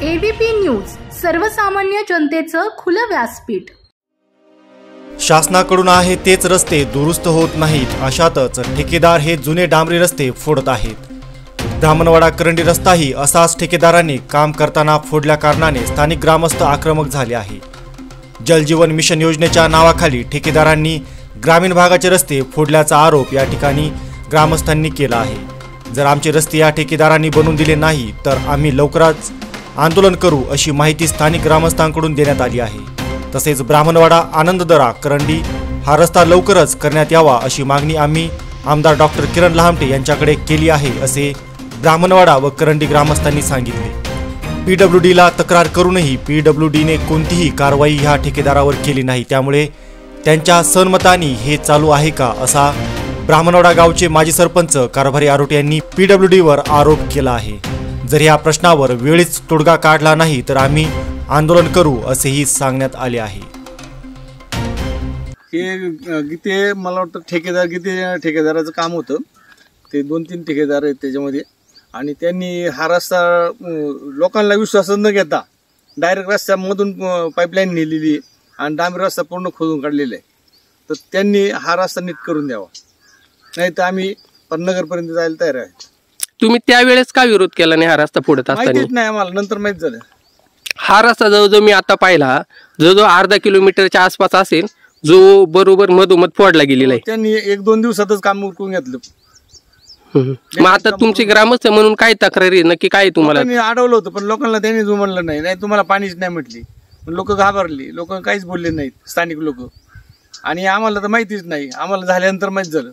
ABP news, सर्वसामान्य जनतेचं खुलं व्यासपीठ। शासनाकडून आहे तेच रस्ते दुरुस्त होत नाहीत, अशातच ठेकेदार हे जुने डांबरी रस्ते फोडत आहेत। ब्राह्मणवाडा करंडी रस्ताही असाच ठेकेदारांनी काम करताना फोडल्या कारणाने स्थानिक ग्रामस्थ आक्रमक झाले आहे। जलजीवन मिशन योजनेच्या नावाखाली ठेकेदारांनी ग्रामीण भागाचे रस्ते फोडल्याचा आरोप या ठिकाणी ग्रामस्थांनी केला आहे। जर आमचे रस्ते या ठेकेदारांनी बनवून दिले नाही तर आम्ही लवकरच आंदोलन करू, अशी माहिती स्थानिक ग्रामस्थांकडून देण्यात आली आहे। तसेच ब्राह्मणवाडा आनंददरा करंडी हा रस्ता लवकरच करण्यात यावा अशी मागणी आम्ही आमदार डॉक्टर किरण लहामटे यांच्याकडे केली आहे, असे ब्राह्मणवाडा व करंडी ग्रामस्थांनी सांगितले। पीडब्ल्यूडीला तक्रार करूनही पीडब्ल्यूडीने कोणतीही कारवाई ह्या ठेकेदारावर केली नाही, त्यामुळे त्यांच्या सन्मतानी हे चालू आहे का, असा ब्राह्मणवाडा गावचे माजी सरपंच कारभारी आरोटे यांनी पीडब्ल्यूडीवर आरोप केला आहे। जर या प्रश्नावर वेळीच तोडगा काढला नाही तर आम्ही आंदोलन करू, असेही सांगण्यात आले आहे। ते मला वाटतं ठेकेदाराचं काम होतं, ते 2-3 ठेकेदार आहेत त्याच्यामध्ये, आणि त्यांनी हा रस्ता लोकांना विश्वास न घेता डायरेक्ट रस्त्यामधून पाईपलाईन नेलेली आणि डांबरी रस्ता पूर्ण खोदून काढलेला आहे। तर त्यांनी हा रस्ता नीट करून द्यावा, नाही तर आम्ही नगरपर्यंत जायला तयार आहे। तुम्ही त्यावेळेस का विरोध केला नाही? हा रस्ता फोडत असताना माहितीच नाही आम्हाला, नंतर माहित झालं। हा रस्ता जवळजवळ मी आता पाहिला, जवळजवळ अर्धा किलोमीटरच्या आसपास असेल, जो बरोबर मधोमध फोडला गेलेला आहे। त्यांनी 1-2 दिवसातच काम उरकून घेतलं। मग आता तुमचे ग्रामस्थ म्हणून काय तक्रारी नक्की काय तुम्हाला? अडवलं होतं पण लोकांना त्यांनी जो म्हणलं नाही तुम्हाला पाणीच नाही म्हटली, लोक घाबरली, लोक काहीच बोलले नाहीत स्थानिक लोक, आणि आम्हाला तर माहितीच नाही, आम्हाला झाल्यानंतर माहित झालं।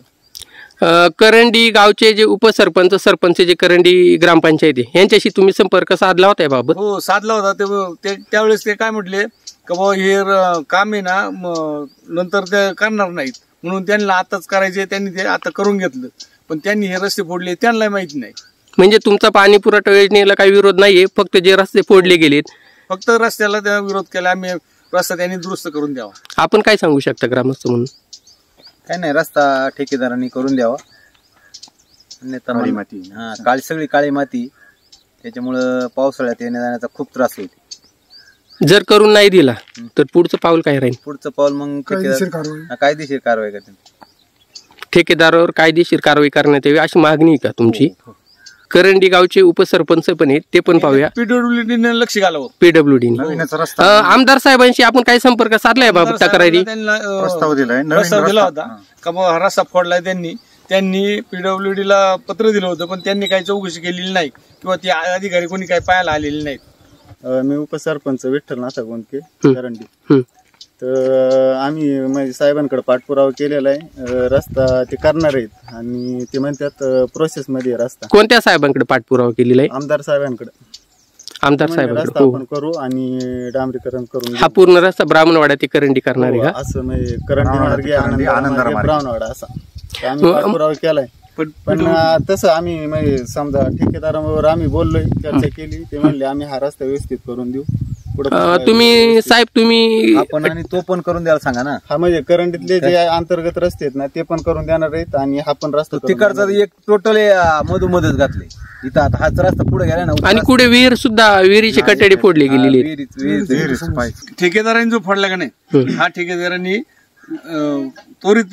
करंडी गावचे जे उपसरपंच सरपंच जे करंडी ग्रामपंचायती यांच्याशी तुम्ही संपर्क साधला होता याबाबत? हो साधला होता। त्यावेळेस ते काय म्हटले का बाबा हे काम आहे ना नंतर ते करणार नाहीत, म्हणून त्यांना आताच करायचे, त्यांनी ते आता करून घेतलं, पण त्यांनी हे रस्ते फोडले त्यांना माहिती नाही। म्हणजे तुमचा पाणी पुरवठा योजनेला काही विरोध नाहीये, फक्त जे रस्ते फोडले गेलेत फक्त रस्त्याला त्या विरोध केला, आम्ही रस्ता त्यांनी दुरुस्त करून द्यावा। आपण काय सांगू शकता ग्रामस्थ म्हणून? काय नाही, रस्ता ठेकेदारांनी करून द्यावा। काळी माती, सगळी काळी माती, त्याच्यामुळं पावसाळ्यात येण्या जाण्याचा खूप त्रास होईल। जर करून नाही दिला तर पुढचं पाऊल काय राहील? पुढचं पाऊल मग कायदेशीर कारवाई करते, ठेकेदारावर कायदेशीर कारवाई करण्यात यावी अशी मागणी आहे का तुमची? करंडी गावचे उपसरपंच पण आहेत, ते पण पाहूया। पीडब्ल्यूडीने लक्ष घालावं, पीडब्ल्यूडीने आमदार साहेबांशी आपण काय संपर्क साधलाय बाबत तक्रारी? प्रस्ताव दिला होता का हा रस्ता फोडलाय, त्यांनी पीडब्ल्यूडीला पत्र दिलं होतं, पण त्यांनी काही चौकशी केलेली नाही किंवा ते अधिकारी कोणी काही पाहायला आलेले नाहीत। मी उपसरपंच विठ्ठलनाथ गोंदके करंडी, तर आम्ही म्हणजे साहेबांकडे पाठपुरावा केलेला आहे, रस्ता ते करणार आहेत आणि ते म्हणतात प्रोसेस मध्ये रस्ता। कोणत्या साहेबांकडे पाठपुरावा केलेला आहे? आमदार साहेबांकडे। आमदार साहेबांकडे आपण करू आणि डांबरीकरण करून हा पूर्ण रस्ता ब्राह्मणवाडा ते करंडी करणार आहे का? असं म्हणजे करंडी मार्गे आनंददरा ब्राह्मणवाडा असा आम्ही पाठपुरावा केलाय। पण तसं आम्ही म्हणजे समजा ठेकेदाराबरोबर आम्ही बोललोय, चर्चा केली, ते म्हणले आम्ही हा रस्ता व्यवस्थित करून देऊ। तुम्ही साहेब तुम्ही आपण आणि तो पण करून द्यायला सांगा ना। हा म्हणजे करंडीतले जे अंतर्गत रस्ते आहेत ना ते पण करून देणार आहेत, आणि हा पण रस्ता तिकडचा एक टोटल मधोमधच घातले इथं। आता हाच रस्ता पुढे गेला ना, आणि पुढे विहीर सुद्धा, विहिरीचे कटेडे फोडले गेलेले। ठेकेदारांनी जो फोडला का नाही, हा ठेकेदारांनी त्वरित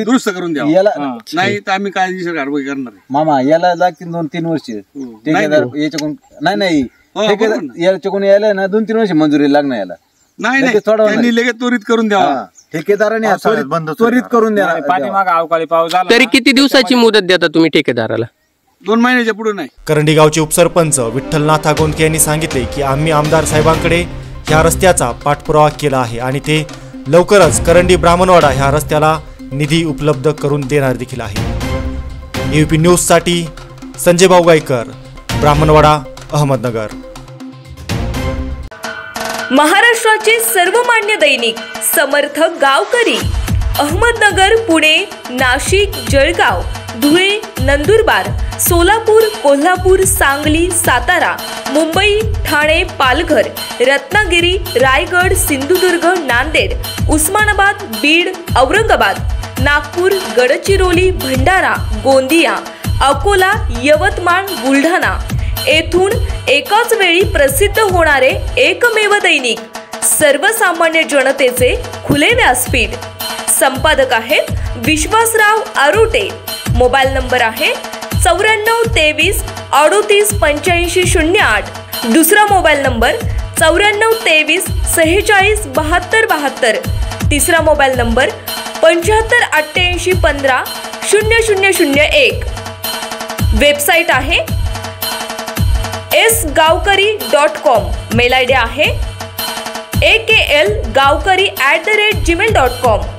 दुरुस्त करून द्यावा, याला नाही तर आम्ही कायदेशीर कारवाई करणार आहे। मामा याला लागतील 2-3 वर्ष ठेकेदार याच्याकडून नाही याच्याकडून यायला ना 2-3 वर्ष मंजुरी लागणार याला। नाही त्यांनी लगेच त्वरित करून द्यावा, ठेकेदाराने त्वरित करून द्या। पाठीमागे अवकाळी पाऊस झाला तरी किती दिवसाची मुदत देता तुम्ही ठेकेदाराला? 2 महिन्याच्या पुढे नाही। करंडी गावचे उपसरपंच विठ्ठलनाथ गोंदके यांनी सांगितले की आम्ही आमदार साहेबांकडे ह्या रस्त्याचा पाठपुरावा केला आहे आणि ते लवकरच करंडी ब्राह्मणवाडा ह्या रस्त्याला निधी उपलब्ध करून देणार देखील आहे। एबीपी न्यूज साठी संजय भाऊ गायकर, ब्राह्मणवाडा, अहमदनगर। महाराष्ट्राचे सर्वमान्य दैनिक समर्थ गावकरी, अहमदनगर, पुणे, नाशिक, जळगाव, धुळे, नंदुरबार, सोलापूर, कोल्हापूर, सांगली, सातारा, मुंबई, ठाणे, पालघर, रत्नागिरी, रायगड, सिंधुदुर्ग, नांदेड, उस्मानाबाद, बीड, औरंगाबाद, नागपूर, गडचिरोली, भंडारा, गोंदिया, अकोला, यवतमाळ, बुलढाणा येथून एकाच वेळी प्रसिद्ध होणारे एकमेव दैनिक, सर्वसामान्य जनतेचे खुले व्यासपीठ. संपादक आहेत विश्वासराव आरोटे. मोबाईल नंबर आहे 9423 38 85 08. दुसरा मोबाईल नंबर 9423 46 72 72. तिसरा मोबाईल नंबर 75 88 15 0001. वेबसाईट आहे sgavkari.com. मेल आयडी आहे akl gavkari@gmail.com.